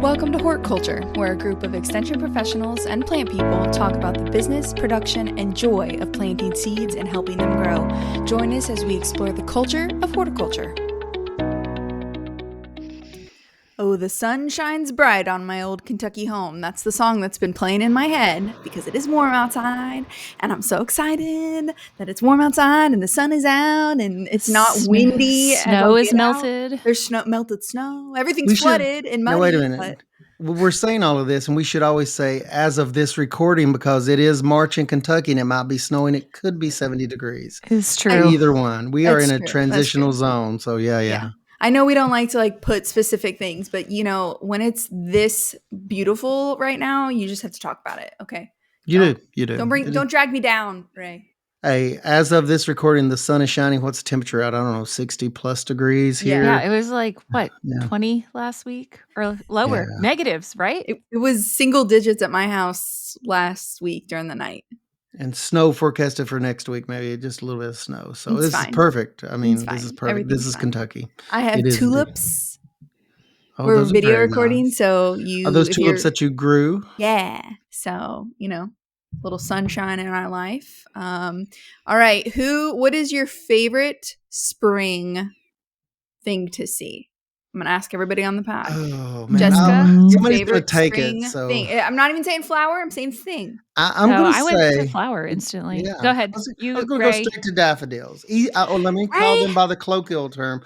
Welcome to Hort Culture, where a group of extension professionals and plant people talk about the business, production, and joy of planting seeds and helping them grow. Join us as we explore the culture of horticulture. Oh, the sun shines bright on my old Kentucky home. That's the song that's been playing in my head because it is warm outside, and I'm so excited that it's warm outside and the sun is out and it's not windy. Snow is melted. There's melted snow. Everything's flooded and muddy. Now, wait a minute. We're saying all of this, and we should always say, as of this recording, because it is March in Kentucky and it might be snowing. It could be 70 degrees. It's true. Either one. We are in a transitional zone. So, yeah. I know we don't like to put specific things, but when it's this beautiful right now, you just have to talk about it. Okay. You do. Don't drag me down, Ray. Hey, as of this recording, the sun is shining. What's the temperature out? I don't know, 60 plus degrees here. Yeah, it was 20 last week or lower. Yeah. Negatives, right? It was single digits at my house last week during the night. And snow forecasted for next week, maybe just a little bit of snow. So this is perfect. I mean, this is perfect. This is Kentucky. I have tulips. We're video recording, nice. So are those tulips that you grew? Yeah. So, little sunshine in our life. All right. What is your favorite spring thing to see? I'm going to ask everybody on the pod. Oh, man. Jessica, somebody's going to take it. So. Thing. I'm not even saying flower. I'm saying thing. I went to flower instantly. Yeah. Go ahead. I'm going to go straight to daffodils. Let me call them by the colloquial term,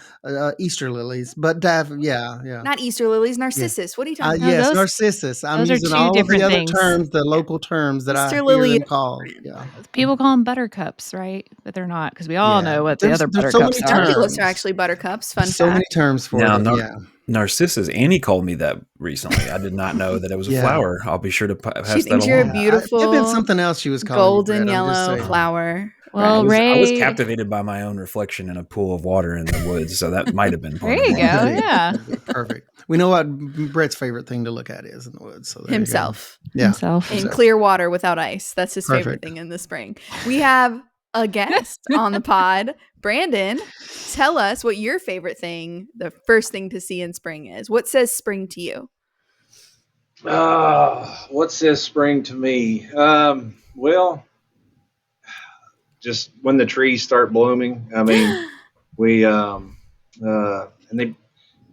Easter lilies. But yeah. Not Easter lilies, narcissus. Yeah. What are you talking about? Yes, narcissus. I'm using all of the other terms, the local terms that Easter I hear them called. Yeah. People call them buttercups, right? But they're not, because we all know what the other buttercups are. Tulips are actually buttercups. Fun fact. So many terms for them. Narcissus. Annie called me that recently. I did not know that it was a flower. I'll be sure to pass that along. She thinks you're a beautiful. It's been something else she was calling golden yellow flower. Well, I was captivated by my own reflection in a pool of water in the woods, so that might have been part there you go. Yeah, perfect. We know what Brett's favorite thing to look at is in the woods. So himself. Yeah, himself in clear water without ice. That's his favorite thing in the spring. We have a guest on the pod. Brandon, tell us what your favorite thing, the first thing to see in spring is. What says spring to you? What says spring to me? Well, just when the trees start blooming. I mean, we and they,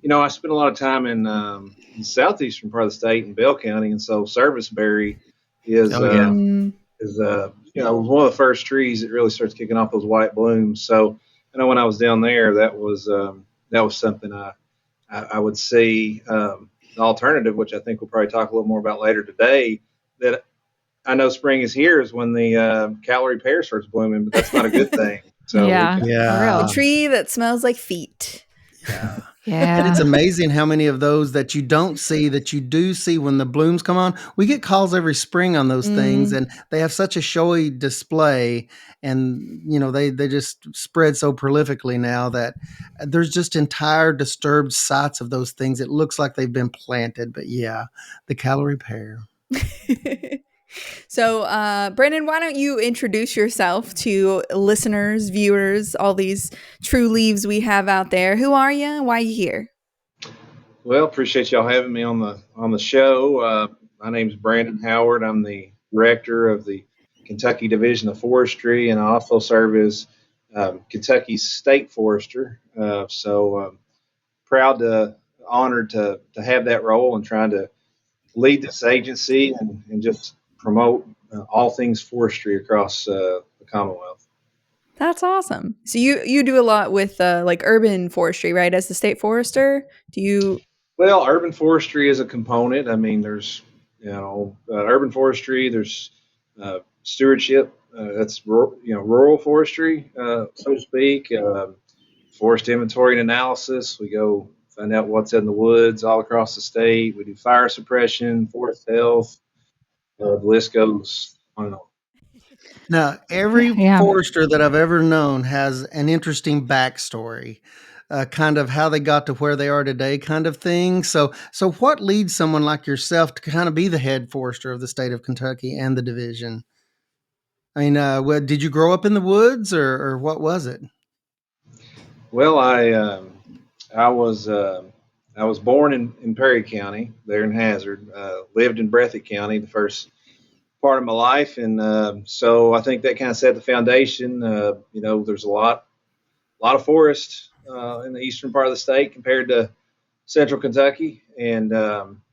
I spent a lot of time in the southeastern part of the state in Bell County, and so serviceberry is one of the first trees that really starts kicking off those white blooms. So I know when I was down there, that was something I would see. The alternative, which I think we'll probably talk a little more about later today, that I know spring is here, is when the calorie pear starts blooming, but that's not a good thing. So a tree that smells like feet. Yeah. Yeah. And it's amazing how many of those that you don't see that you do see when the blooms come on. We get calls every spring on those things, and they have such a showy display, and they just spread so prolifically now that there's just entire disturbed sites of those things. It looks like they've been planted, but the calorie pear. So, Brandon, why don't you introduce yourself to listeners, viewers, all these true leaves we have out there. Who are you? Why are you here? Well, appreciate y'all having me on the show. My name's Brandon Howard. I'm the director of the Kentucky Division of Forestry, and I also serve as Kentucky's state forester. So honored to have that role and trying to lead this agency and just promote all things forestry across the Commonwealth. That's awesome. So you do a lot with urban forestry, right? As the state forester, do you? Well, urban forestry is a component. I mean, there's urban forestry. There's stewardship. That's rural forestry, so to speak. Forest inventory and analysis. We go find out what's in the woods all across the state. We do fire suppression, forest health. The list goes on and on. Now, every forester that I've ever known has an interesting backstory, kind of how they got to where they are today kind of thing. So what leads someone like yourself to kind of be the head forester of the state of Kentucky and the division? I mean, did you grow up in the woods or what was it? Well, I was I was born in Perry County, there in Hazard. Lived in Breathitt County the first part of my life, and so I think that kind of set the foundation. There's a lot of forest in the eastern part of the state compared to central Kentucky, and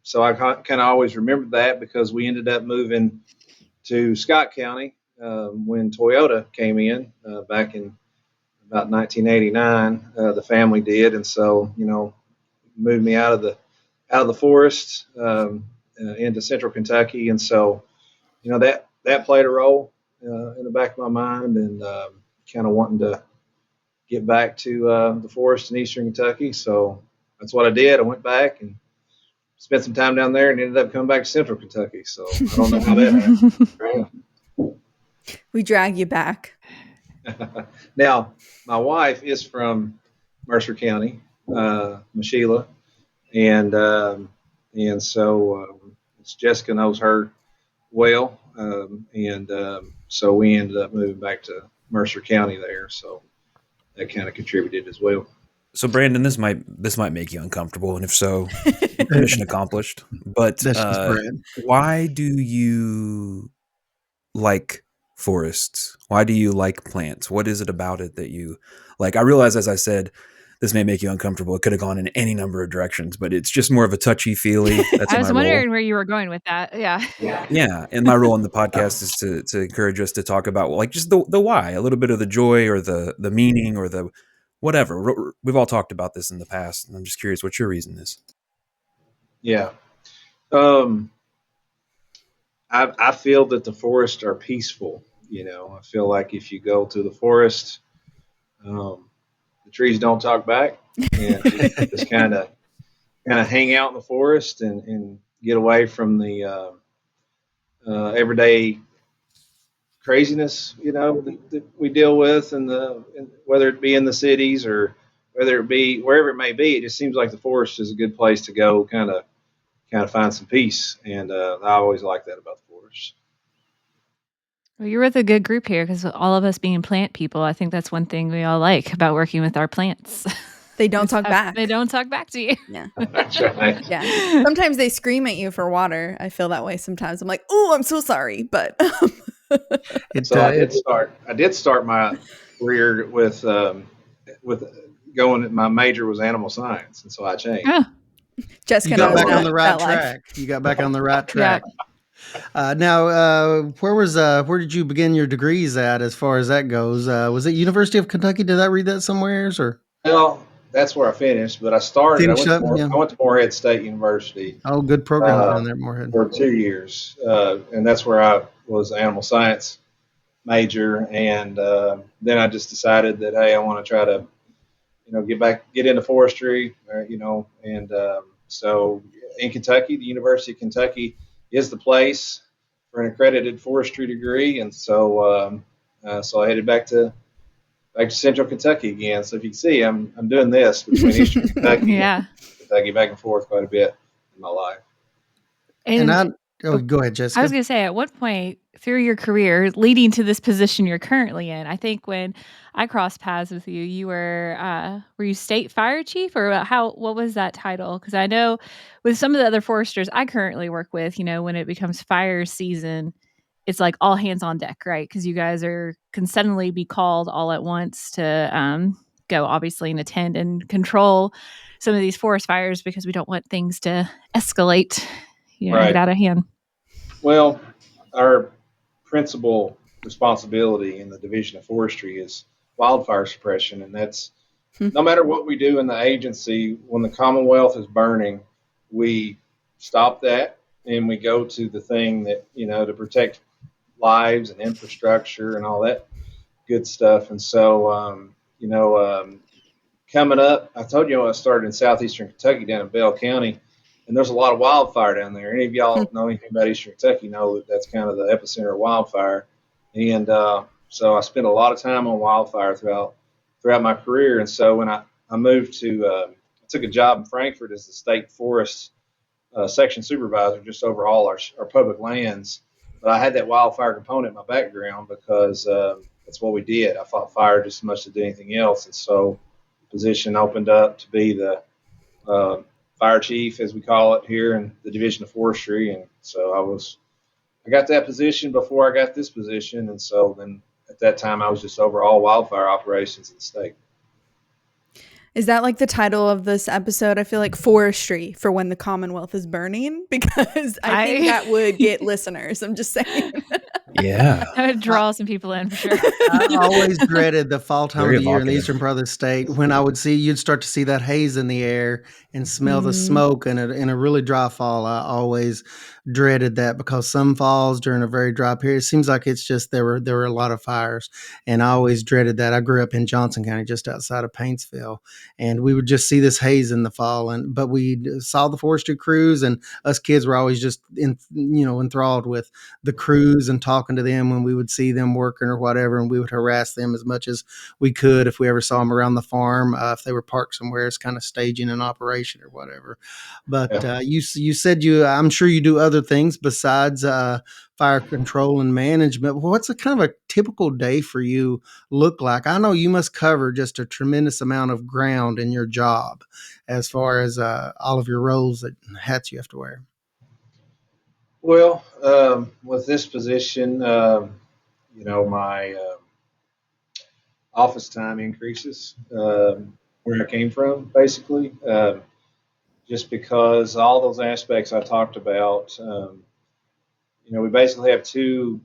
so I kind of always remembered that because we ended up moving to Scott County when Toyota came in back in about 1989. The family did, and so moved me out of the forest into central Kentucky, and so that played a role in the back of my mind, and kind of wanting to get back to the forest in eastern Kentucky. So that's what I did. I went back and spent some time down there and ended up coming back to central Kentucky. So I don't know how that happened. We drag you back. Now, my wife is from Mercer County, Mesilla, and so Jessica knows her well, and so we ended up moving back to Mercer County there. So that kind of contributed as well. So Brandon, this might make you uncomfortable, and if so, mission accomplished. But why do you like forests? Why do you like plants? What is it about it that you like? I realize, as I said, this may make you uncomfortable. It could have gone in any number of directions, but it's just more of a touchy-feely. That's I was wondering where you were going with that. Yeah. And my role in the podcast is to encourage us to talk about just the why, a little bit of the joy or the meaning or the whatever. We've all talked about this in the past, and I'm just curious what your reason is. Yeah. I feel that the forests are peaceful. I feel like if you go to the forest, the trees don't talk back, and just kind of hang out in the forest and get away from the everyday craziness, that we deal with, and whether it be in the cities or whether it be wherever it may be. It just seems like the forest is a good place to go, kind of find some peace, and I always like that about the forest. Well, you're with a good group here because all of us being plant people, I think that's one thing we all like about working with our plants. They don't talk back. They don't talk back to you. Yeah. That's right. Yeah. Sometimes they scream at you for water. I feel that way sometimes. I'm like, oh, I'm so sorry. But I did start my career with going. My major was animal science, and so I changed. Oh. Jessica, you got back on the right track. You got back on the right track. Now, where did you begin your degrees at, as far as that goes? Was it University of Kentucky? Did I read that somewhere? Or well, that's where I finished. But I went to Morehead State University. Oh, good program down there, Morehead. For 2 years, and that's where I was an animal science major. And then I just decided that, hey, I want to try to, get into forestry, and so in Kentucky, the University of Kentucky is the place for an accredited forestry degree, and so so I headed back to Central Kentucky again. So if you can see, I'm doing this between Eastern Kentucky and Kentucky, back and forth quite a bit in my life. Go ahead, Jessica. I was going to say, at what point through your career leading to this position you're currently in, I think when I crossed paths with you, you were you state fire chief, or what was that title? Because I know with some of the other foresters I currently work with, when it becomes fire season, it's like all hands on deck, right? Because you guys can suddenly be called all at once to go, obviously, and attend and control some of these forest fires because we don't want things to escalate, get out of hand. Well, our principal responsibility in the Division of Forestry is wildfire suppression, and that's no matter what we do in the agency. When the Commonwealth is burning, we stop that and we go to the thing that to protect lives and infrastructure and all that good stuff. And so coming up, I told you I started in southeastern Kentucky down in Bell County, and there's a lot of wildfire down there. Any of y'all know anything about eastern Kentucky know that that's kind of the epicenter of wildfire. And so I spent a lot of time on wildfire throughout my career. And so when I moved I took a job in Frankfort as the state forest section supervisor, just over all our public lands. But I had that wildfire component in my background because that's what we did. I fought fire just as much as I did anything else. And so the position opened up to be the fire chief, as we call it here in the Division of Forestry. And so I got that position before I got this position. And so then at that time, I was just over all wildfire operations in the state. Is that like the title of this episode? I feel like forestry for when the Commonwealth is burning, because I think that would get listeners. I'm just saying. Yeah. That would draw some people in for sure. I always dreaded the fall time Very of the year in the evocative. eastern part of the state when you'd start to see that haze in the air and smell the smoke in a really dry fall. I always dreaded that because some falls during a very dry period, it seems like it's just there were a lot of fires, and I always dreaded that. I grew up in Johnson County, just outside of Paintsville, and we would just see this haze in the fall. But we saw the forestry crews, and us kids were always just enthralled with the crews and talking to them when we would see them working or whatever, and we would harass them as much as we could if we ever saw them around the farm, if they were parked somewhere as kind of staging an operation or whatever. But you said I'm sure you do other things besides fire control and management. What's a kind of a typical day for you look like? I know you must cover just a tremendous amount of ground in your job as far as all of your roles and hats you have to wear. Well, with this position, my office time increases where I came from, basically, just because all those aspects I talked about. We basically have two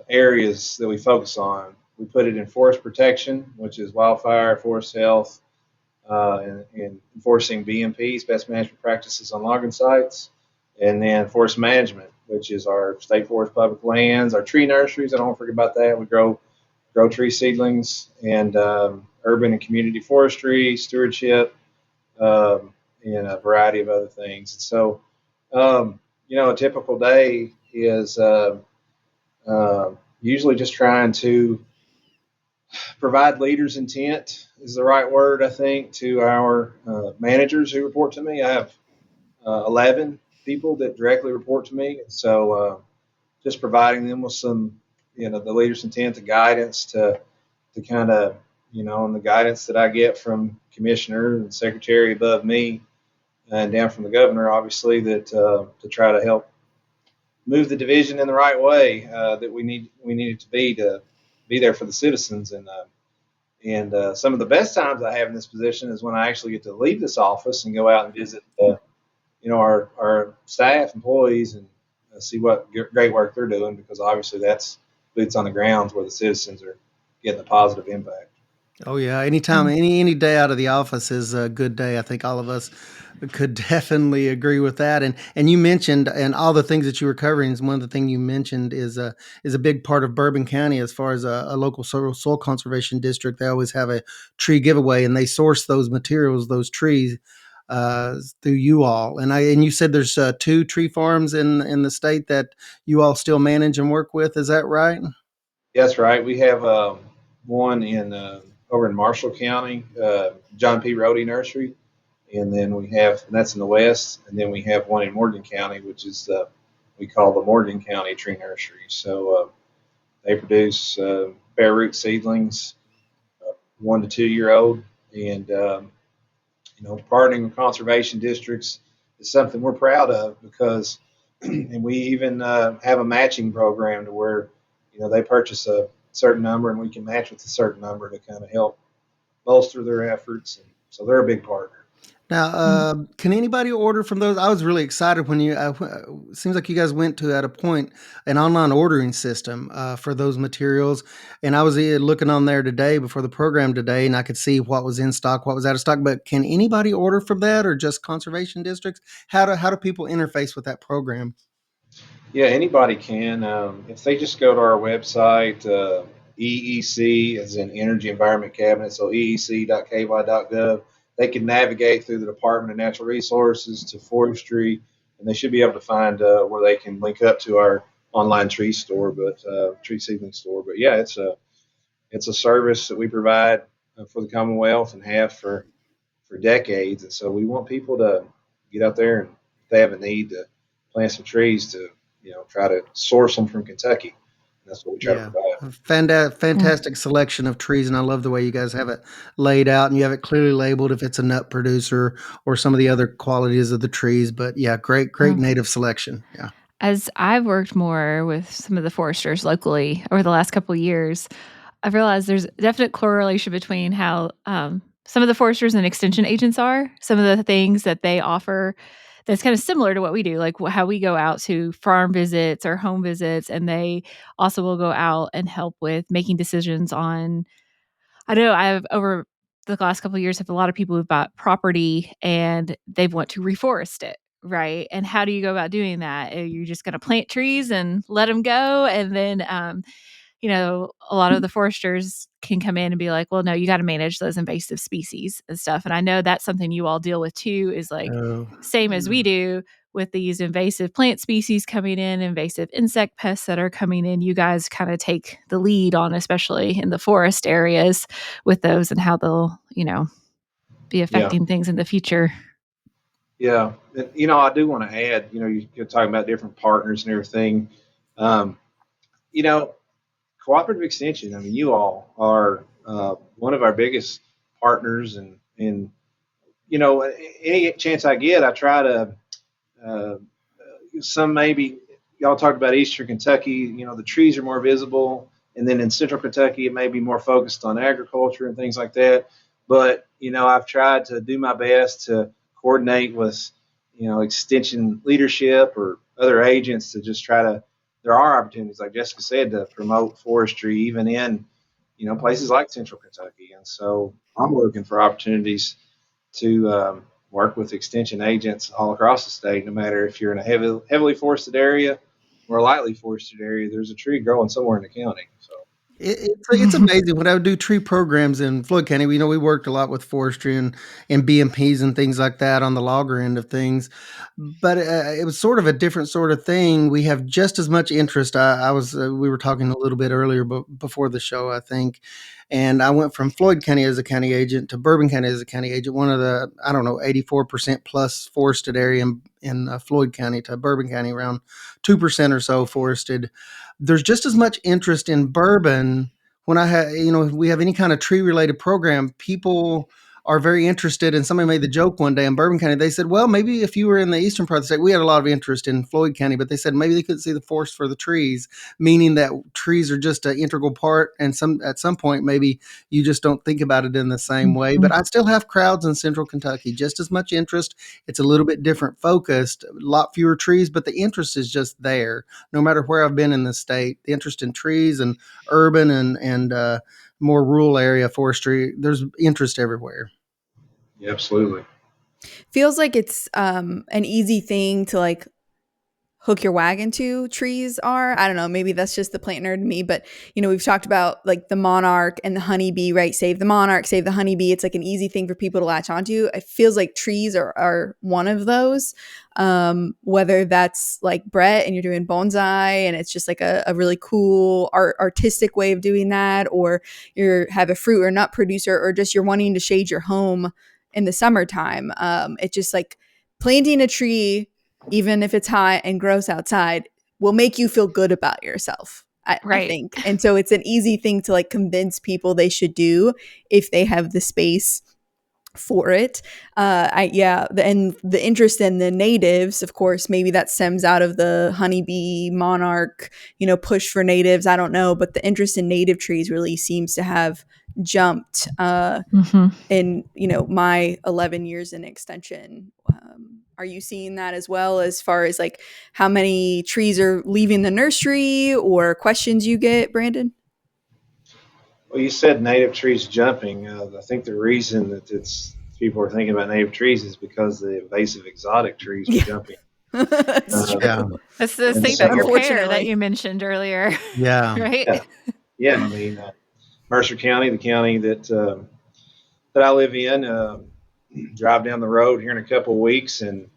areas that we focus on. We put it in forest protection, which is wildfire, forest health, and enforcing BMPs, best management practices on logging sites, and then forest management, which is our state forest public lands, our tree nurseries. I don't forget about that. We grow tree seedlings, and urban and community forestry, stewardship, and a variety of other things. And so, a typical day is usually just trying to provide leaders' intent is the right word, I think, to our managers who report to me. I have 11 people that directly report to me. So just providing them with some, the leaders' intent, the guidance to kind of, and the guidance that I get from commissioner and secretary above me and down from the governor, obviously, that to try to help move the division in the right way that we need it to be there for the citizens. And some of the best times I have in this position is when I actually get to leave this office and go out and visit, our staff, employees, and see what great work they're doing, because obviously that's boots on the ground where the citizens are getting a positive impact. Oh yeah, anytime, any day out of the office is a good day. I think all of us could definitely agree with that. And you mentioned, and all the things that you were covering, is one of the things you mentioned is a big part of Bourbon County as far as a local soil conservation district. They always have a tree giveaway, and they source those materials, those trees, through you all. And you said there's 2 tree farms in the state that you all still manage and work with. Is that right? That's right. We have one over in Marshall County, John P. Rhodey Nursery, and then and that's in the west, and then we have one in Morgan County, which is we call the Morgan County Tree Nursery. So they produce bare root seedlings, 1 to 2 year old, and partnering with conservation districts is something we're proud of, because, and we even have a matching program to where they purchase a certain number and we can match with a certain number to kind of help bolster their efforts. And so they're a big partner. Now, can anybody order from those? I was really excited when seems like you guys went to, at a point, an online ordering system for those materials. And I was looking on there today before the program today, and I could see what was in stock, what was out of stock. But can anybody order from that, or just conservation districts? How do people interface with that program? Yeah, anybody can. If they just go to our website, EEC, as in Energy Environment Cabinet, so eec.ky.gov, they can navigate through the Department of Natural Resources to forestry, and they should be able to find where they can link up to our online tree store, tree seedling store. But yeah, it's a service that we provide for the Commonwealth and have for decades. And so we want people to get out there, and if they have a need to plant some trees, to try to source them from Kentucky. That's what we try to provide. Fantastic selection of trees, and I love the way you guys have it laid out, and you have it clearly labeled if it's a nut producer or some of the other qualities of the trees. But yeah, great native selection. Yeah. As I've worked more with some of the foresters locally over the last couple of years, I've realized there's a definite correlation between how some of the foresters and extension agents are, some of the things that they offer that's kind of similar to what we do, like how we go out to farm visits or home visits, and they also will go out and help with making decisions on. I know I've over the last couple of years have a lot of people who've bought property and they want to reforest it, right? And how do you go about doing that? Are you just going to plant trees and let them go, and then a lot of the foresters can come in and be like, well, no, you got to manage those invasive species and stuff. And I know that's something you all deal with too, is like same as we do with these invasive plant species coming in, invasive insect pests that are coming in. You guys kind of take the lead on, especially in the forest areas with those and how they'll, be affecting things in the future. Yeah. And, I do want to add, you're talking about different partners and everything. Cooperative Extension, I mean, you all are one of our biggest partners. And any chance I get, I try to, some maybe, y'all talked about Eastern Kentucky, the trees are more visible. And then in Central Kentucky, it may be more focused on agriculture and things like that. But, I've tried to do my best to coordinate with, extension leadership or other agents to just try to, there are opportunities, like Jessica said, to promote forestry even in, places like Central Kentucky. And so I'm looking for opportunities to work with extension agents all across the state, no matter if you're in a heavily forested area or a lightly forested area, there's a tree growing somewhere in the county. So it's amazing when I would do tree programs in Floyd County. We worked a lot with forestry and BMPs and things like that on the logger end of things, but it was sort of a different sort of thing. We have just as much interest. We were talking a little bit earlier, but before the show, I think, and I went from Floyd County as a county agent to Bourbon County as a county agent, one of the, 84% plus forested area in Floyd County, to Bourbon County, around 2% or so forested. There's just as much interest in Bourbon when we have any kind of tree related program. People are very interested. And somebody made the joke one day in Bourbon County. They said, well, maybe if you were in the eastern part of the state, we had a lot of interest in Floyd County, but they said maybe they couldn't see the forest for the trees, meaning that trees are just an integral part. And at some point, maybe you just don't think about it in the same way. But I still have crowds in Central Kentucky, just as much interest. It's a little bit different focused, a lot fewer trees, but the interest is just there. No matter where I've been in the state, the interest in trees and urban and more rural area forestry, there's interest everywhere. Yeah, absolutely. Feels like it's an easy thing to like hook your wagon to. Trees are, I don't know, maybe that's just the plant nerd in me, but we've talked about like the monarch and the honeybee, right? Save the monarch, save the honeybee. It's like an easy thing for people to latch onto. It feels like trees are one of those, whether that's like Brett and you're doing bonsai and it's just like a really cool artistic way of doing that, or you have a fruit or nut producer, or just you're wanting to shade your home in the summertime. It's just like planting a tree, even if it's hot and gross outside, will make you feel good about yourself, I think. And so it's an easy thing to like convince people they should do if they have the space for it. And the interest in the natives, of course, maybe that stems out of the honeybee monarch, push for natives. I don't know, but the interest in native trees really seems to have jumped in my 11 years in extension. Are you seeing that as well, as far as like how many trees are leaving the nursery, or questions you get, Brandon? Well, you said native trees jumping. I think the reason that people are thinking about native trees is because the invasive exotic trees are jumping. That's true. That's the thing about your pear that you mentioned earlier. Yeah. Right? Yeah. I mean, Mercer County, the county that I live in, drive down the road here in a couple of weeks and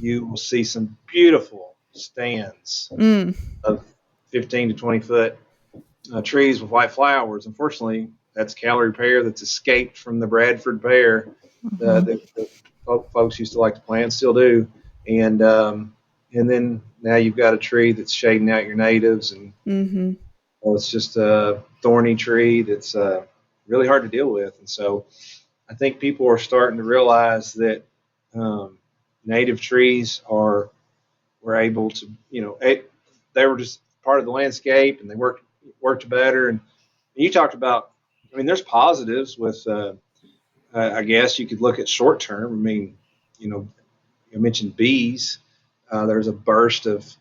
you will see some beautiful stands of 15 to 20 foot trees with white flowers. Unfortunately, that's Callery pear that's escaped from the Bradford pear that folks used to like to plant, still do. And then now you've got a tree that's shading out your natives, and Well, it's just a thorny tree that's really hard to deal with. And so I think people are starting to realize that um, native trees were able to, they were just part of the landscape and they worked better. And you talked about, I mean, there's positives with, I guess you could look at short term. I mean, you know, you mentioned bees. There's a burst of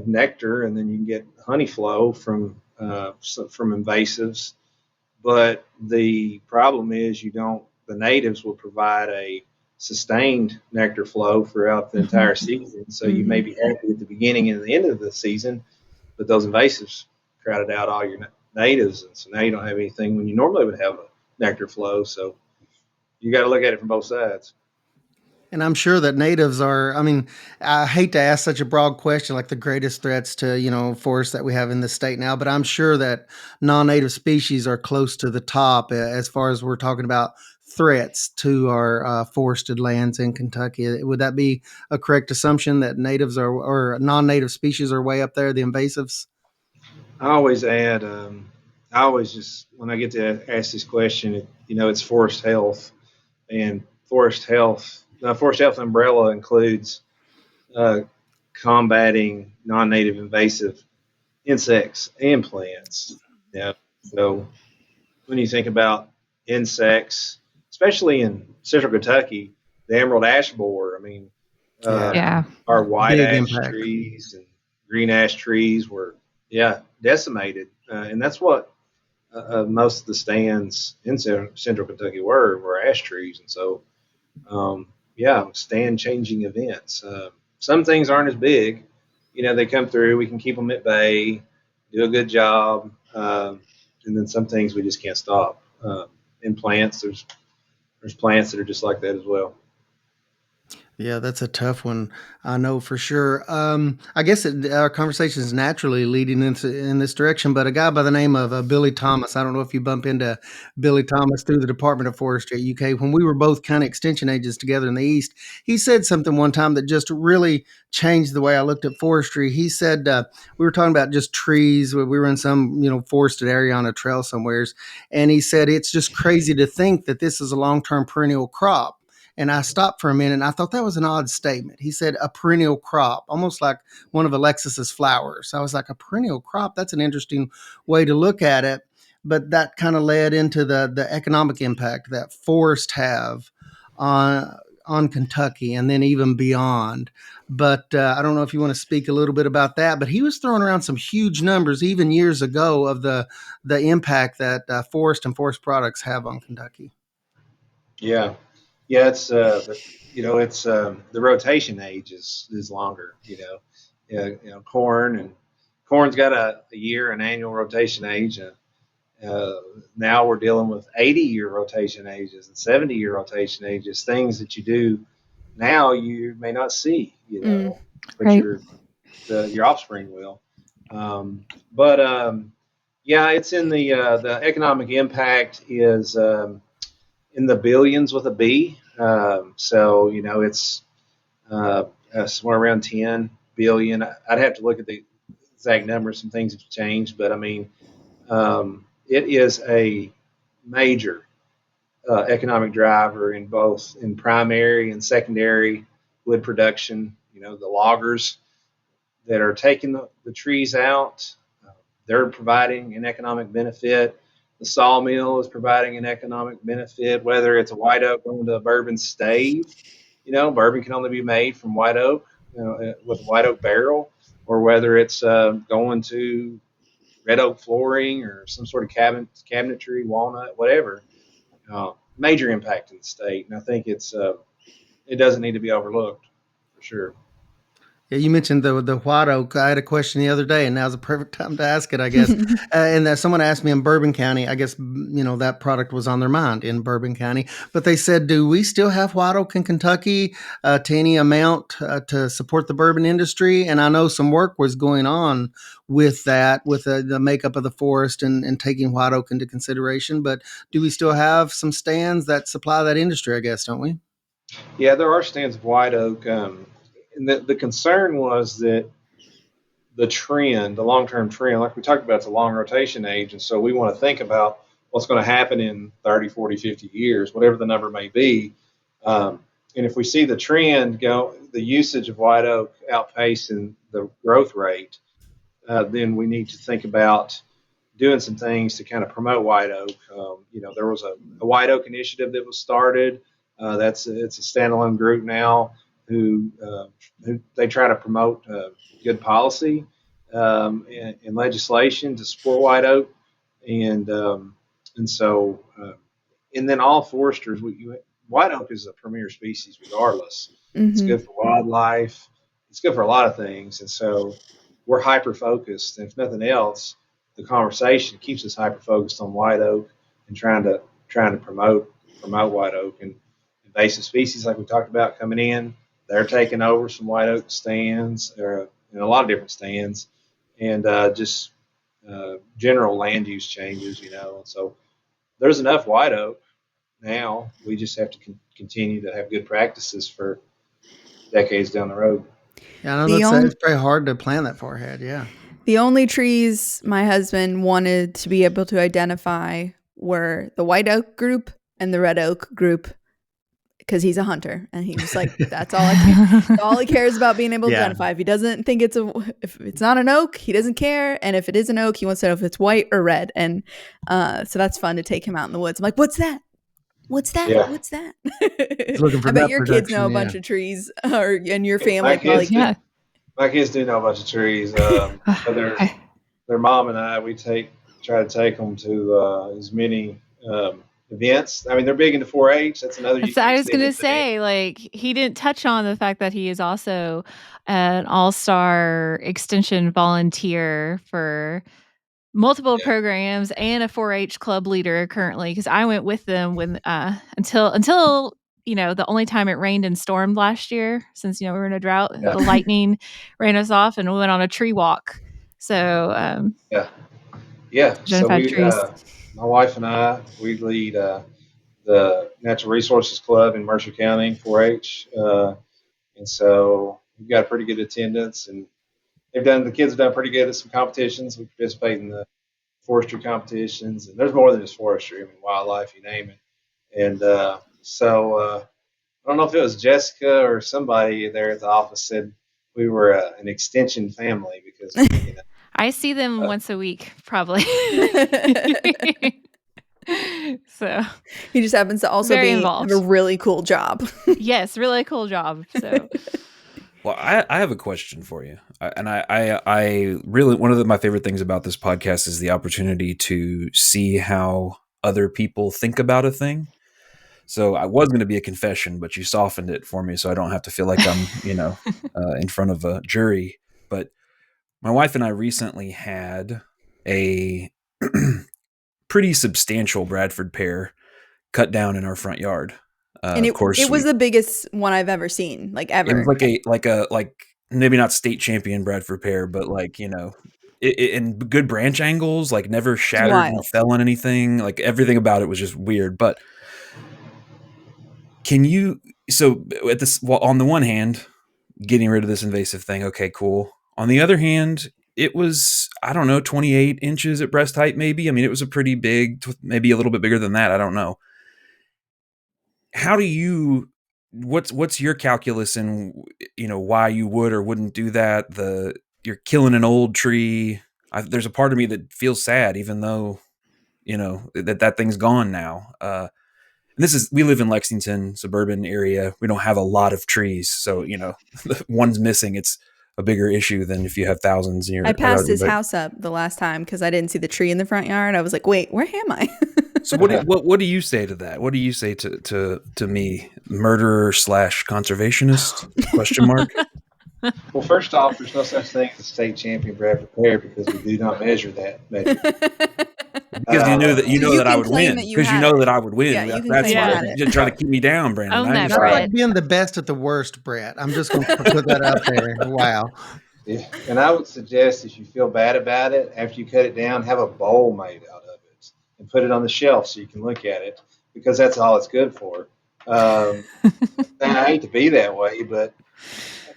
nectar, and then you can get honey flow from invasives. But the problem is you don't. The natives will provide a sustained nectar flow throughout the entire season. So you may be happy at the beginning and the end of the season, but those invasives crowded out all your natives, and so now you don't have anything when you normally would have a nectar flow. So you got to look at it from both sides. And I'm sure that natives are, I mean, I hate to ask such a broad question like the greatest threats to, forests that we have in the state now, but I'm sure that non-native species are close to the top as far as we're talking about threats to our forested lands in Kentucky. Would that be a correct assumption that natives are, or non-native species are way up there, the invasives? I always add, I always just, when I get to ask this question, it's forest health. And forest health umbrella includes uh, combating non-native invasive insects and plants. Yeah. So when you think about insects, especially in central Kentucky, the emerald ash borer, I mean, uh, Yeah. our white Big ash impact. trees and green ash trees were, decimated. And that's what most of the stands in central Kentucky were ash trees. And so, stand changing events. Some things aren't as big. They come through. We can keep them at bay, do a good job, and then some things we just can't stop. In plants, there's plants that are just like that as well. Yeah, that's a tough one. I know for sure. I guess our conversation is naturally leading in this direction. But a guy by the name of Billy Thomas, I don't know if you bump into Billy Thomas through the Department of Forestry at UK. When we were both kind of extension agents together in the East, he said something one time that just really changed the way I looked at forestry. He said we were talking about just trees. We were in some forested area on a trail somewheres, and he said it's just crazy to think that this is a long-term perennial crop. And I stopped for a minute and I thought that was an odd statement. He said a perennial crop, almost like one of Alexis's flowers. I was like, a perennial crop? That's an interesting way to look at it. But that kind of led into the economic impact that forests have on Kentucky and then even beyond. But I don't know if you want to speak a little bit about that. But he was throwing around some huge numbers even years ago of the impact that forest and forest products have on Kentucky. Yeah, yeah. It's the rotation age is longer. Corn's got a year, an annual rotation age. Now we're dealing with 80-year rotation ages and 70-year rotation ages. Things that you do now you may not see. But Right. your offspring will. But yeah, it's in the economic impact is in the billions with a B. So it's somewhere around 10 billion. I'd have to look at the exact numbers. Some things have changed, but I mean, it is a major economic driver in primary and secondary wood production. The loggers that are taking the trees out, they're providing an economic benefit. The sawmill is providing an economic benefit, whether it's a white oak going to a bourbon stave. Bourbon can only be made from white oak, with a white oak barrel, or whether it's going to red oak flooring or some sort of cabinetry, walnut, whatever. Major impact in the state, and I think it doesn't need to be overlooked for sure. Yeah, you mentioned the white oak. I had a question the other day, and now's the perfect time to ask it, I guess. And that someone asked me in Bourbon County. I guess that product was on their mind in Bourbon County. But they said, "Do we still have white oak in Kentucky to any amount to support the bourbon industry?" And I know some work was going on with that, with the makeup of the forest and taking white oak into consideration. But do we still have some stands that supply that industry? I guess, don't we? Yeah, there are stands of white oak. And the concern was that the trend, the long-term trend, like we talked about, it's a long rotation age. And so we want to think about what's going to happen in 30, 40, 50 years, whatever the number may be. And if we see the trend go, the usage of white oak outpacing the growth rate, then we need to think about doing some things to kind of promote white oak. There was a white oak initiative that was started. It's a standalone group now who they try to promote good policy and legislation to support white oak, and so then all foresters, white oak is a premier species regardless. Mm-hmm. It's good for wildlife. It's good for a lot of things, and so we're hyper focused. And if nothing else, the conversation keeps us hyper focused on white oak and trying to promote white oak. And invasive species like we talked about coming in, they're taking over some white oak stands, or a lot of different stands, and just general land use changes, And so there's enough white oak now. We just have to continue to have good practices for decades down the road. Yeah, I know it's very hard to plan that far ahead. Yeah. The only trees my husband wanted to be able to identify were the white oak group and the red oak group, because he's a hunter and he was like, that's all I care. All he cares about being able to identify. If he doesn't think if it's not an oak, he doesn't care. And if it is an oak, he wants to know if it's white or red. And so that's fun to take him out in the woods. I'm like, what's that? What's that? Yeah. What's that? Looking for I bet your kids know a bunch of trees, and your family probably. My kids do know a bunch of trees. Their mom and I, we try to take them to as many events. I mean, they're big into 4-H. That's another. I was going to say, like, he didn't touch on the fact that he is also an all-star extension volunteer for multiple programs and a 4-H club leader currently, because I went with them when until the only time it rained and stormed last year, since we were in a drought. The lightning ran us off and we went on a tree walk. So so my wife and I, we lead the Natural Resources Club in Mercer County, 4-H, and so we've got pretty good attendance, and the kids have done pretty good at some competitions. We participate in the forestry competitions, and there's more than just forestry. I mean, wildlife, you name it. And so I don't know if it was Jessica or somebody there at the office said we were an extension family, because I see them once a week, probably. So he just happens to also have a really cool job. Yes, really cool job. So. Well, I have a question for you, I really, one of my favorite things about this podcast is the opportunity to see how other people think about a thing. So I was going to be a confession, but you softened it for me, so I don't have to feel like I'm, in front of a jury. But my wife and I recently had a pretty substantial Bradford pear cut down in our front yard. And it was the biggest one I've ever seen, like ever. It was like maybe not state champion Bradford pear, but in good branch angles, like never shattered and fell on anything. Like everything about it was just weird. But on the one hand, getting rid of this invasive thing, okay, cool. On the other hand, it was, I don't know, 28 inches at breast height, maybe. I mean, it was a pretty big, maybe a little bit bigger than that. I don't know. How do you, what's your calculus in, why you would or wouldn't do that? You're killing an old tree. There's a part of me that feels sad, even though, that thing's gone now. We live in Lexington, suburban area. We don't have a lot of trees. So, one's missing. It's a bigger issue than if you have thousands in your. I passed his house up the last time because I didn't see the tree in the front yard. I was like, wait, where am I? So what do you say to that? What do you say to me, murderer / conservationist? Question mark. Well, first off, there's no such thing as a state champion Bradford pear, because we do not measure that. Because you know that I would win. Because you know that I would win. Yeah, that's why you're trying to keep me down, Brandon. That's like being the best at the worst, Brett. I'm just going to put that out there. Wow. Yeah. And I would suggest, if you feel bad about it, after you cut it down, have a bowl made out of it and put it on the shelf so you can look at it, because that's all it's good for. And I hate to be that way, but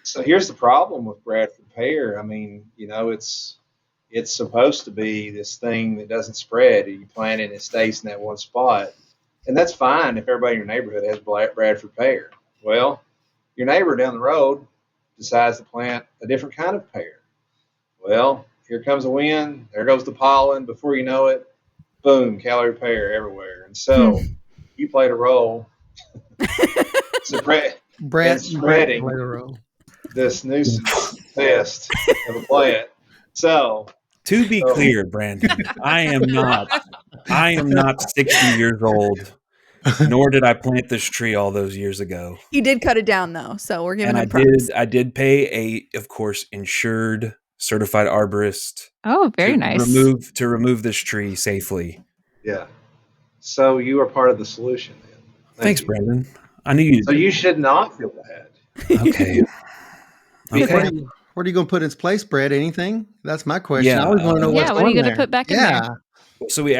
So here's the problem with Bradford pear. I mean, it's supposed to be this thing that doesn't spread. You plant it and it stays in that one spot. And that's fine if everybody in your neighborhood has Bradford pear. Well, your neighbor down the road decides to plant a different kind of pear. Well, here comes the wind, there goes the pollen. Before you know it, boom, calorie pear everywhere. And so you played a role in spreading this nuisance pest of a plant. So, to be clear, Brandon, I am not 60 years old, nor did I plant this tree all those years ago. He did cut it down though, so we're giving him props. I did pay of course, insured certified arborist. Oh, very nice. To remove this tree safely. Yeah. So you are part of the solution then. Thanks, Brandon. I knew you. So you should not feel bad. Okay. Okay. What are you going to put in its place, Brett? Anything? That's my question. Yeah. I always want to know what's what are you going to put back in there? So we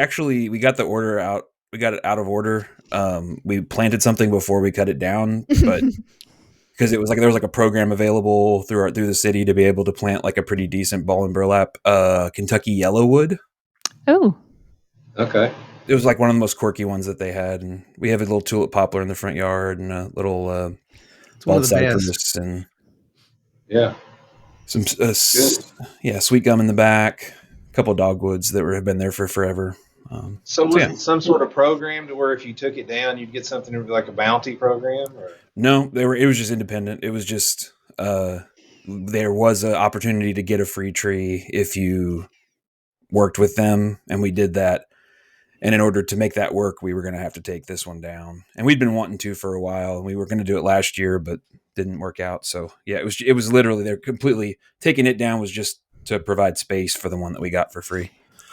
got the order out. We got it out of order. We planted something before we cut it down, but because it was like there was like a program available through the city to be able to plant like a pretty decent ball and burlap Kentucky yellowwood. Oh. Okay. It was like one of the most quirky ones that they had, and we have a little tulip poplar in the front yard and a little bald cypress and some sweet gum in the back. A couple of dogwoods that have been there for forever. So was it some sort of program to where if you took it down, you'd get something like a bounty program? Or? No, it was just independent. It was just there was an opportunity to get a free tree if you worked with them, and we did that. And in order to make that work, we were going to have to take this one down. And we'd been wanting to for a while, and we were going to do it last year, but didn't work out. So yeah, it was literally they're completely taking it down was just to provide space for the one that we got for free.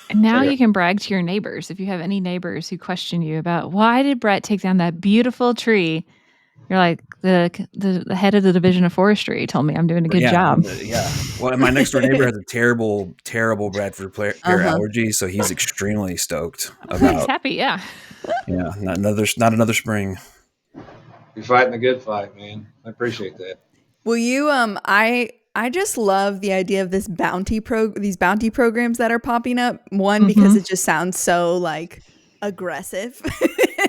And now you can brag to your neighbors. If you have any neighbors who question you about why did Brett take down that beautiful tree, you're like, the head of the Division of Forestry told me I'm doing a good job. Well, my next door neighbor has a terrible, terrible Bradford pear allergy, so he's extremely stoked about. He's happy, yeah. Yeah, not another spring. You're fighting a good fight, man. I appreciate that. Will you? I just love the idea of these bounty programs that are popping up. One, because it just sounds so like aggressive.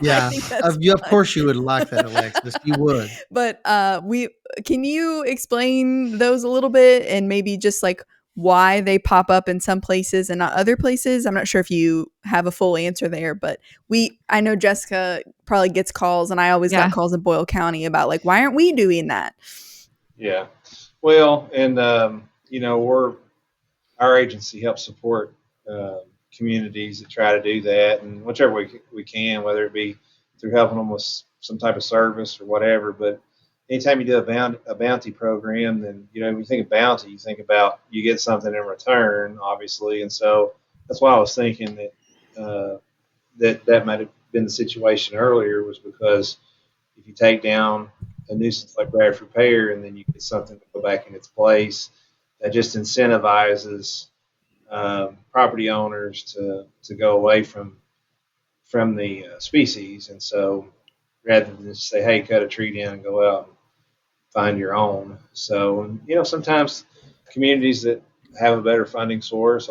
Yeah, of course you would like that, Alexis. You would. But can you explain those a little bit and maybe just like why they pop up in some places and not other places? I'm not sure if you have a full answer there, but I know Jessica probably gets calls, and I always got calls in Boyle County about like, why aren't we doing that? Yeah. Well, and our agency helps support communities that try to do that, and whichever way we can, whether it be through helping them with some type of service or whatever. But anytime you do a bounty program, then when you think of bounty, you think about you get something in return, obviously, and so that's why I was thinking that that might have been the situation earlier, was because if you take down a nuisance like Bradford pear and then you get something to go back in its place, that just incentivizes property owners to go away from the species. And so rather than just say, hey, cut a tree down and go out and find your own. So, sometimes communities that have a better funding source,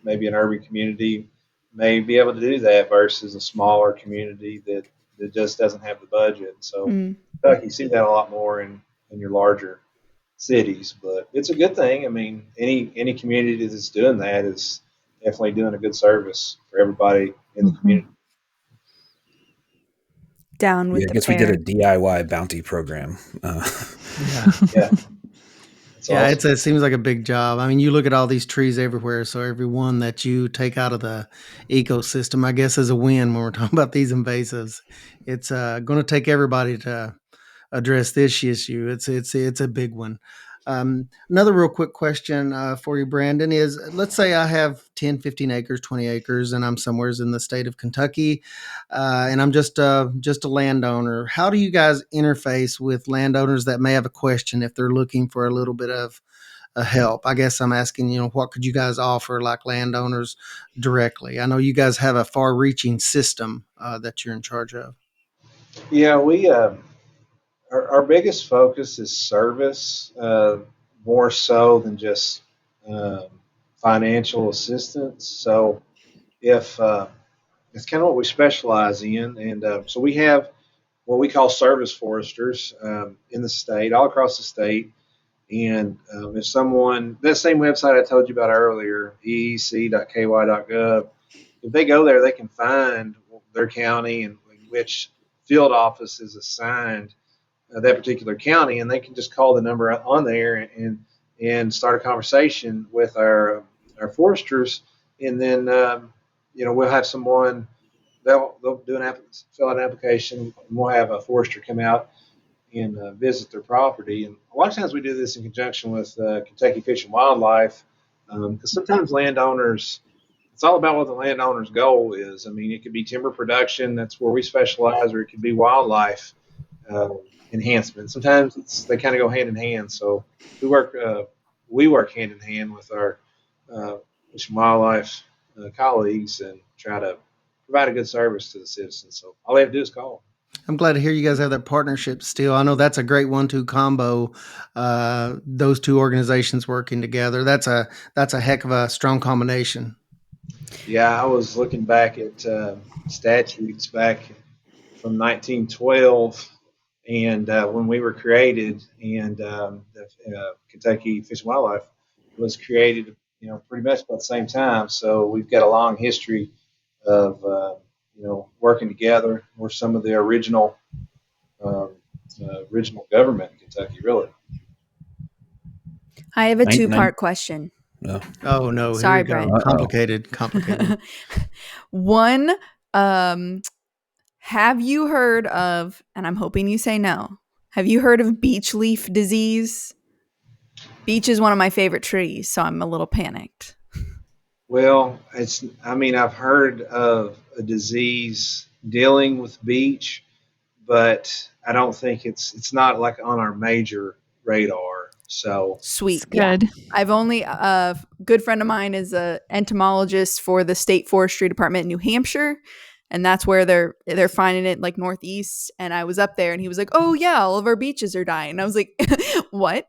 maybe an urban community, may be able to do that versus a smaller community that just doesn't have the budget. So you see that a lot more in your larger cities, but it's a good thing. I mean, any community that's doing that is definitely doing a good service for everybody in the community. Down with I guess we did a DIY bounty program. Yeah. Awesome. It seems like a big job. I mean, you look at all these trees everywhere, so every one that you take out of the ecosystem, I guess, is a win when we're talking about these invasives. It's going to take everybody to address this issue. It's a big one. Another real quick question for you, Brandon, is let's say I have 10, 15 acres, 20 acres, and I'm somewhere in the state of Kentucky, and I'm just a landowner. How do you guys interface with landowners that may have a question if they're looking for a little bit of help? I guess I'm asking, what could you guys offer like landowners directly? I know you guys have a far-reaching system that you're in charge of. Yeah, our biggest focus is service, more so than just um, financial assistance. So if it's kind of what we specialize in, and so we have what we call service foresters in the state, all across the state. And if someone, that same website I told you about earlier, eec.ky.gov, if they go there, they can find their county and which field office is assigned that particular county, and they can just call the number on there and start a conversation with our foresters, and then we'll have someone they'll do fill out an application, and we'll have a forester come out and visit their property. And a lot of times we do this in conjunction with Kentucky Fish and Wildlife, because sometimes landowners, it's all about what the landowner's goal is. I mean, it could be timber production, that's where we specialize, or it could be wildlife uh, enhancement. Sometimes they kind of go hand in hand. So we work hand in hand with our fish and wildlife colleagues and try to provide a good service to the citizens. So all they have to do is call. I'm glad to hear you guys have that partnership still. I know that's a great 1-2 combo. Those two organizations working together. That's a heck of a strong combination. Yeah, I was looking back at statutes back from 1912 and when we were created, and the Kentucky Fish and Wildlife was created, pretty much about the same time. So we've got a long history of working together. We're some of the original government in Kentucky, really. I have a two-part question. No. Oh no! Sorry, here we go. Brett. Complicated. One, have you heard of, and I'm hoping you say no, have you heard of beech leaf disease? Beech is one of my favorite trees, so I'm a little panicked. Well, I've heard of a disease dealing with beech, but I don't think it's not like on our major radar. So Sweet. Good. Yeah. I've only a good friend of mine is a entomologist for the state forestry department in New Hampshire, and that's where they're finding it, like northeast. And I was up there, and he was like, "Oh yeah, all of our beaches are dying." And I was like, "What?"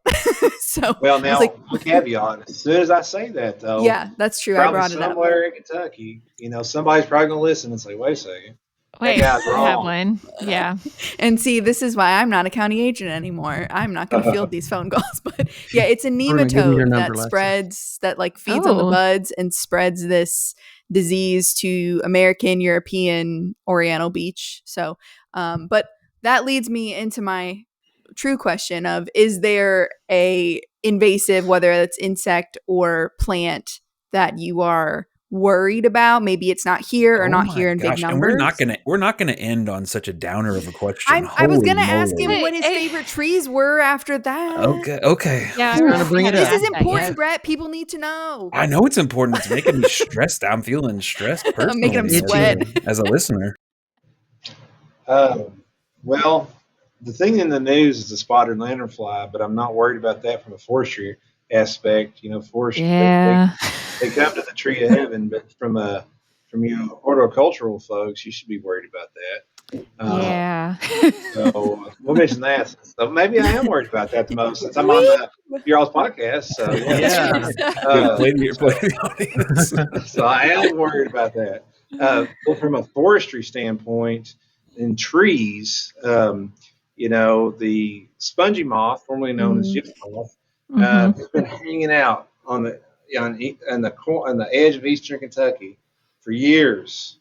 So well, now I was like, caveat. As soon as I say that, though, yeah, that's true. I probably brought it up. somewhere in Kentucky, somebody's probably gonna listen and say, "Wait a second, Wait, that guy's I wrong." have one. Yeah. And see, this is why I'm not a county agent anymore. I'm not going to field these phone calls. But yeah, it's a nematode that spreads, that like feeds on the buds and spreads this disease to American, European, Oriental beech. So, but that leads me into my true question of, is there a invasive, whether it's insect or plant, that you are worried about? Maybe it's not here or not here in big numbers. And we're not gonna end on such a downer of a question. I was gonna ask him what his favorite trees were after that. Okay. Yeah, trying to bring it up. This is important, Brett. People need to know. I know it's important. It's making me stressed. I'm feeling stressed personally. I'm making him sweat as a listener. Well, the thing in the news is the spotted lanternfly, but I'm not worried about that from a forestry aspect. Forestry. Yeah. They come to the tree of heaven, but from you horticultural folks, you should be worried about that. Yeah. So we'll mention that. So maybe I am worried about that the most, since I'm on your all's podcast. So yeah. Play the audience. So I am worried about that. Well, from a forestry standpoint, in trees, the spongy moth, formerly known as gypsy moth, has been hanging out on the edge of eastern Kentucky for years,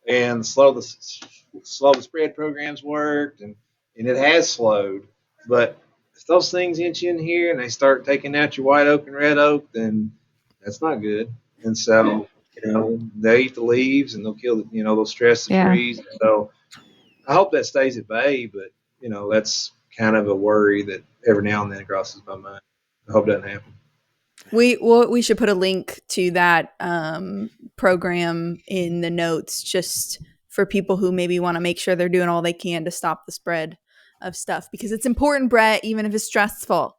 and the slow the spread programs worked, and it has slowed. But if those things inch in here and they start taking out your white oak and red oak, then that's not good. And so they eat the leaves and they'll kill they'll stress the trees. So I hope that stays at bay, but that's kind of a worry that every now and then crosses my mind. I hope it doesn't happen. We should put a link to that program in the notes, just for people who maybe want to make sure they're doing all they can to stop the spread of stuff, because it's important, Brett, even if it's stressful.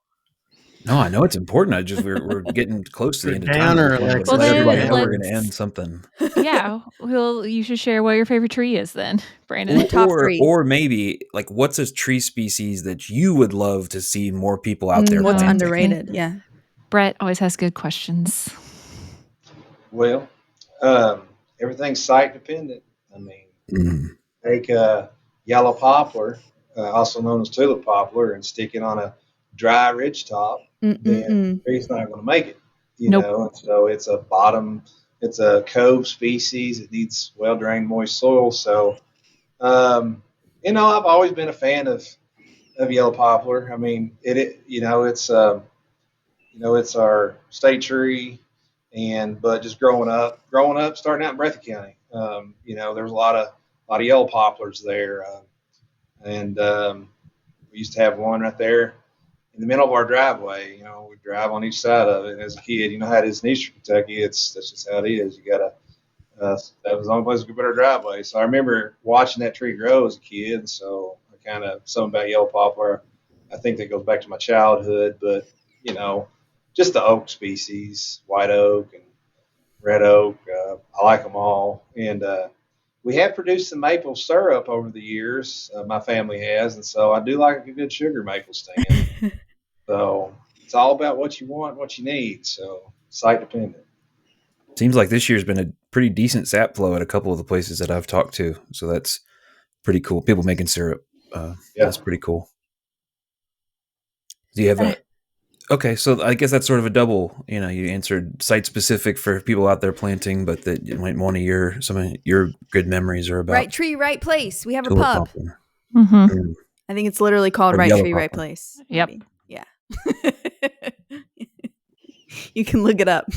No, I know it's important. We're getting close to the end of time. Downer, I just Alexis. want to let everybody know we're let's- going to end something. Yeah. Well, you should share what your favorite tree is then, Brandon. Your top three. Or maybe like what's a tree species that you would love to see more people out there What's planting? underrated? Yeah. Brett always has good questions. Well, everything's site dependent. I mean, take yellow poplar, also known as tulip poplar, and stick it on a dry ridge top, then the tree's not going to make it. You know, and so it's a cove species. It needs well drained, moist soil. So, I've always been a fan of yellow poplar. I mean, it's our state tree, but just growing up, starting out in Breathitt County, there was a lot of yellow poplars there, and we used to have one right there in the middle of our driveway. We drive on each side of it. And as a kid, you know how it is in Eastern Kentucky. That's just how it is. You gotta. That was the only place we could put our driveway. So I remember watching that tree grow as a kid. And so I kind of something about yellow poplar. I think that goes back to my childhood, but just the oak species, white oak and red oak. I like them all, and we have produced some maple syrup over the years. My family has, and so I do like a good sugar maple stand. So it's all about what you want, what you need. So site dependent. Seems like this year's been a pretty decent sap flow at a couple of the places that I've talked to. So that's pretty cool. People making syrup. That's pretty cool. Do you have okay, so I guess that's sort of a double. You answered site specific for people out there planting, but that some of your good memories are about Right tree, right place. We have a pub. Mm-hmm. I think it's literally called Right Tree, Right Place. Yep. Maybe. Yeah. You can look it up.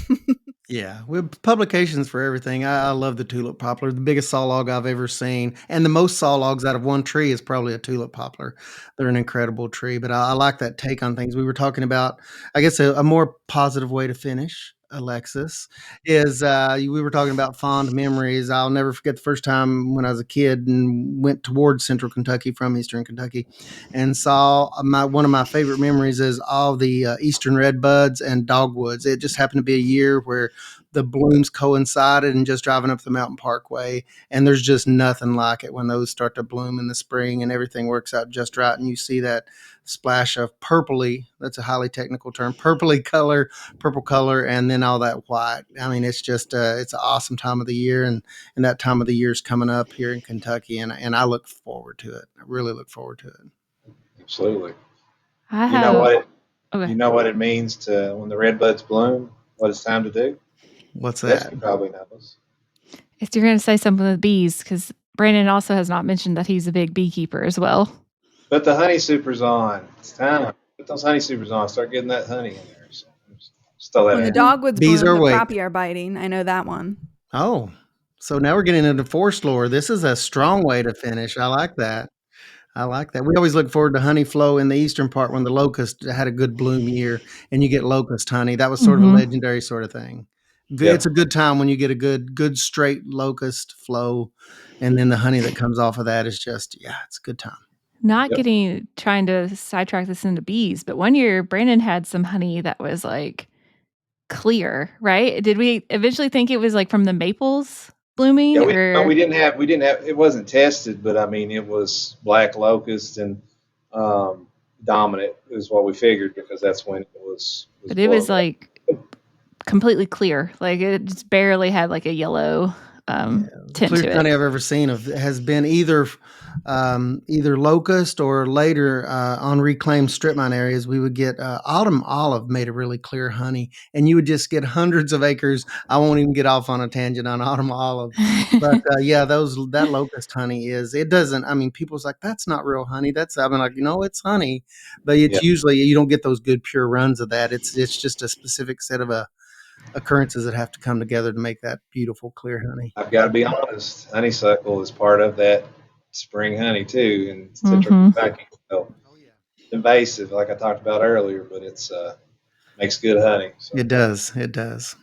Yeah, we have publications for everything. I love the tulip poplar, the biggest saw log I've ever seen. And the most saw logs out of one tree is probably a tulip poplar. They're an incredible tree, but I like that take on things. We were talking about, I guess, a more positive way to finish, Alexis, is we were talking about fond memories. I'll never forget the first time when I was a kid and went towards central Kentucky from eastern Kentucky and saw one of my favorite memories is all the eastern redbuds and dogwoods. It just happened to be a year where the blooms coincided and just driving up the mountain parkway. And there's just nothing like it when those start to bloom in the spring and everything works out just right. And you see that splash of purpley, that's a highly technical term, purple color, and then all that white. I mean, it's just, it's an awesome time of the year. And that time of the year is coming up here in Kentucky. And I look forward to it. I really look forward to it. Absolutely. You know what it means to when the redbuds bloom, what it's time to do? What's that? Jessica probably knows. If you're going to say something with bees, because Brandon also has not mentioned that he's a big beekeeper as well. Put the honey supers on. It's time. Put those honey supers on. Start getting that honey in there. So when the dogwoods bees bloom, are the awake. crappie are biting. I know that one. Oh, so now we're getting into forest lore. This is a strong way to finish. I like that. We always look forward to honey flow in the eastern part when the locust had a good bloom year and you get locust honey. That was sort of a legendary sort of thing. It's a good time when you get a good straight locust flow, and then the honey that comes off of that is just, it's a good time. Trying to sidetrack this into bees, but one year Brandon had some honey that was like clear, right? Did we eventually think it was like from the maples blooming? Yeah, we didn't have, it wasn't tested, but I mean, it was black locust and dominant is what we figured because that's when it was but it was like completely clear. Like it just barely had like a yellow tint clear to it. honey I've ever seen has been either locust or later on reclaimed strip mine areas. We would get autumn olive made a really clear honey, and you would just get hundreds of acres. I won't even get off on a tangent on autumn olive, but that locust honey it doesn't. I mean, people's like, that's not real honey. I'm like, it's honey, but it's usually you don't get those good pure runs of that. It's just a specific set of occurrences that have to come together to make that beautiful clear honey. I've got to be honest, honeysuckle is part of that spring honey too in central Kentucky. So invasive, like I talked about earlier, but it's makes good honey. So. It does.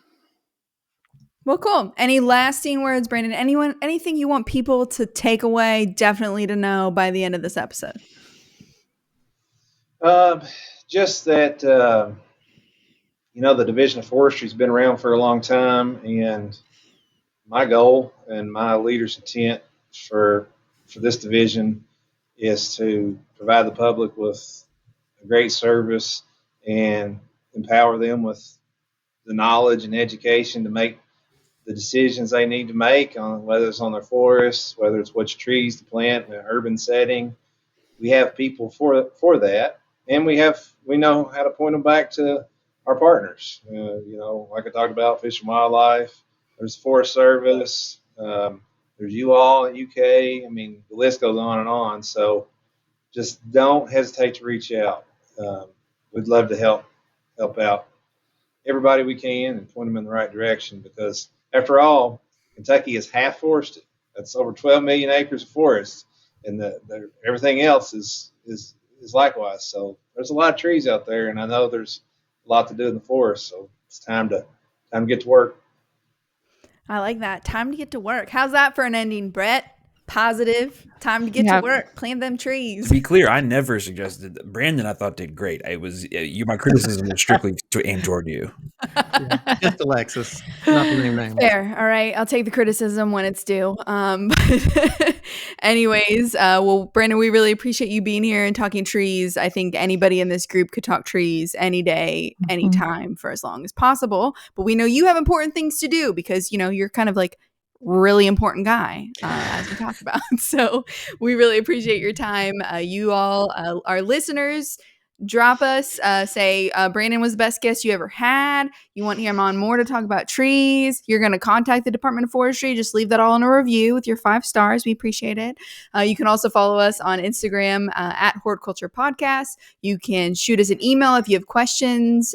Well, cool. Any lasting words, Brandon? Anything you want people to take away, definitely to know by the end of this episode? Just that the Division of Forestry has been around for a long time, and my goal and my leader's intent for this division is to provide the public with a great service and empower them with the knowledge and education to make the decisions they need to make on whether it's on their forests, whether it's which trees to plant in an urban setting. We have people for that, and we know how to point them back to our partners. Like I talked about, Fish and Wildlife. There's the Forest Service. There's you all at UK. I mean, the list goes on and on. So just don't hesitate to reach out. We'd love to help out everybody we can and point them in the right direction, because after all, Kentucky is half forested. That's over 12 million acres of forest, and everything else is likewise. So there's a lot of trees out there, and I know there's a lot to do in the forest. So it's time to get to work. I like that. Time to get to work. How's that for an ending, Brett? Positive. Time to get to work. Plant them trees. To be clear, I never suggested that. Brandon, I thought, did great. It was my criticism was strictly aimed toward you. Yeah, just Alexis, not the name. Fair. All right, I'll take the criticism when it's due. But anyways, well, Brandon, we really appreciate you being here and talking trees. I think anybody in this group could talk trees any day, anytime, for as long as possible. But we know you have important things to do because you're kind of like really important guy, as we talked about. So we really appreciate your time. You all, our listeners, drop us, say Brandon was the best guest you ever had. You want him on more to talk about trees. You're going to contact the Department of Forestry. Just leave that all in a review with your 5 stars. We appreciate it. You can also follow us on Instagram at Hort Culture Podcast. You can shoot us an email if you have questions,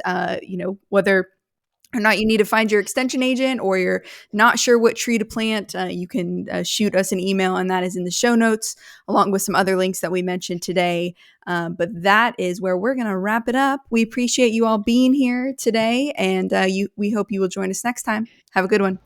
whether or not you need to find your extension agent or you're not sure what tree to plant, you can shoot us an email, and that is in the show notes along with some other links that we mentioned today. But that is where we're going to wrap it up. We appreciate you all being here today, and we hope you will join us next time. Have a good one.